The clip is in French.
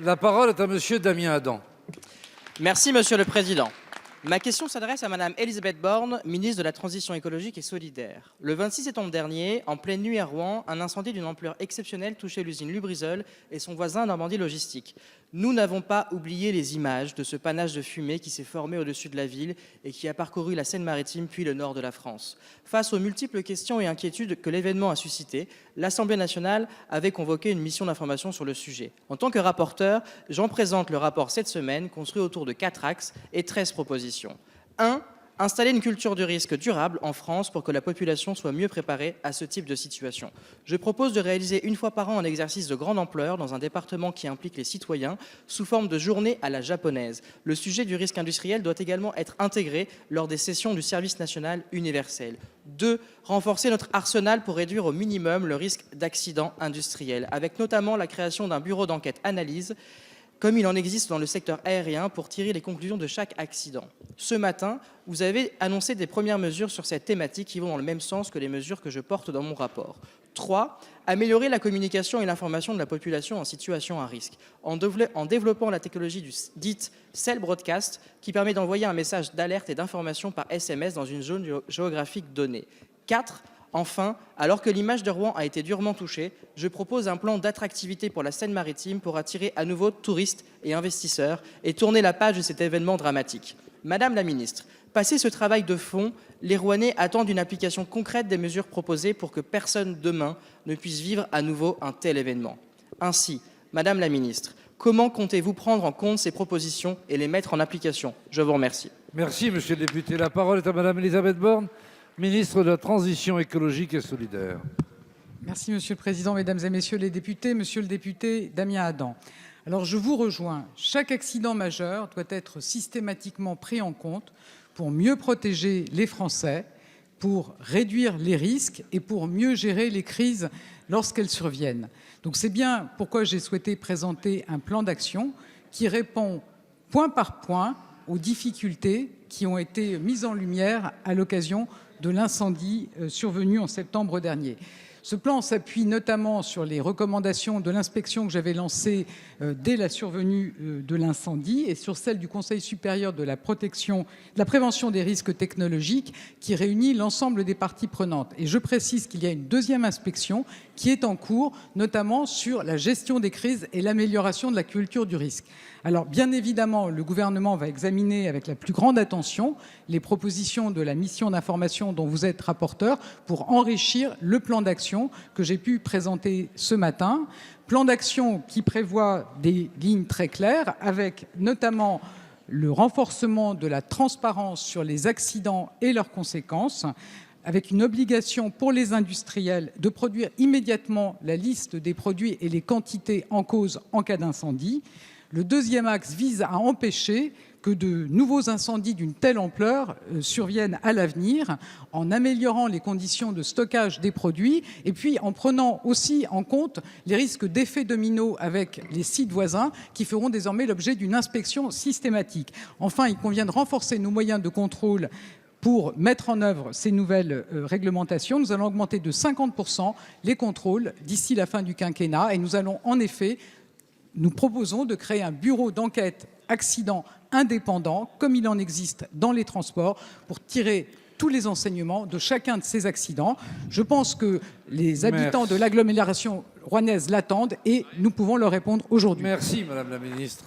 La parole est à monsieur Damien Adam. Merci, Monsieur le Président. Ma question s'adresse à Madame Elisabeth Borne, ministre de la Transition écologique et solidaire. Le 26 septembre dernier, en pleine nuit à Rouen, un incendie d'une ampleur exceptionnelle touchait l'usine Lubrizol et son voisin Normandie Logistique. Nous n'avons pas oublié les images de ce panache de fumée qui s'est formé au-dessus de la ville et qui a parcouru la Seine-Maritime puis le nord de la France. Face aux multiples questions et inquiétudes que l'événement a suscité, l'Assemblée nationale avait convoqué une mission d'information sur le sujet. En tant que rapporteur, j'en présente le rapport cette semaine, construit autour de 4 axes et 13 propositions. 1. Installer une culture du risque durable en France pour que la population soit mieux préparée à ce type de situation. Je propose de réaliser une fois par an un exercice de grande ampleur dans un département qui implique les citoyens sous forme de journée à la japonaise. Le sujet du risque industriel doit également être intégré lors des sessions du service national universel. 2. Renforcer notre arsenal pour réduire au minimum le risque d'accident industriel, avec notamment la création d'un bureau d'enquête analyse comme il en existe dans le secteur aérien, pour tirer les conclusions de chaque accident. Ce matin, vous avez annoncé des premières mesures sur cette thématique qui vont dans le même sens que les mesures que je porte dans mon rapport. 3. Améliorer la communication et l'information de la population en situation à risque, en développant la technologie dite Cell Broadcast, qui permet d'envoyer un message d'alerte et d'information par SMS dans une zone géographique donnée. 4. Enfin, alors que l'image de Rouen a été durement touchée, je propose un plan d'attractivité pour la Seine-Maritime pour attirer à nouveau touristes et investisseurs et tourner la page de cet événement dramatique. Madame la ministre, passé ce travail de fond, les Rouennais attendent une application concrète des mesures proposées pour que personne demain ne puisse vivre à nouveau un tel événement. Ainsi, Madame la ministre, comment comptez-vous prendre en compte ces propositions et les mettre en application? Je vous remercie. Merci, monsieur le député. La parole est à madame Elisabeth Borne, ministre de la Transition écologique et solidaire. Merci, Monsieur le Président, Mesdames et Messieurs les députés. Monsieur le député Damien Adam, alors je vous rejoins. Chaque accident majeur doit être systématiquement pris en compte pour mieux protéger les Français, pour réduire les risques et pour mieux gérer les crises lorsqu'elles surviennent. Donc c'est bien pourquoi j'ai souhaité présenter un plan d'action qui répond point par point aux difficultés qui ont été mises en lumière à l'occasion de l'incendie survenu en septembre dernier. Ce plan s'appuie notamment sur les recommandations de l'inspection que j'avais lancée dès la survenue de l'incendie et sur celles du Conseil supérieur de la prévention des risques technologiques qui réunit l'ensemble des parties prenantes. Et je précise qu'il y a une deuxième inspection qui est en cours, notamment sur la gestion des crises et l'amélioration de la culture du risque. Alors, bien évidemment, le gouvernement va examiner avec la plus grande attention les propositions de la mission d'information dont vous êtes rapporteur pour enrichir le plan d'action que j'ai pu présenter ce matin. Plan d'action qui prévoit des lignes très claires, avec notamment le renforcement de la transparence sur les accidents et leurs conséquences, avec une obligation pour les industriels de produire immédiatement la liste des produits et les quantités en cause en cas d'incendie. Le deuxième axe vise à empêcher que de nouveaux incendies d'une telle ampleur surviennent à l'avenir, en améliorant les conditions de stockage des produits et puis en prenant aussi en compte les risques d'effet domino avec les sites voisins qui feront désormais l'objet d'une inspection systématique. Enfin, il convient de renforcer nos moyens de contrôle pour mettre en œuvre ces nouvelles réglementations. Nous allons augmenter de 50% les contrôles d'ici la fin du quinquennat et nous proposons de créer un bureau d'enquête accident indépendant, comme il en existe dans les transports, pour tirer tous les enseignements de chacun de ces accidents. Je pense que les habitants de l'agglomération rouennaise l'attendent et nous pouvons leur répondre aujourd'hui. Merci, madame la ministre.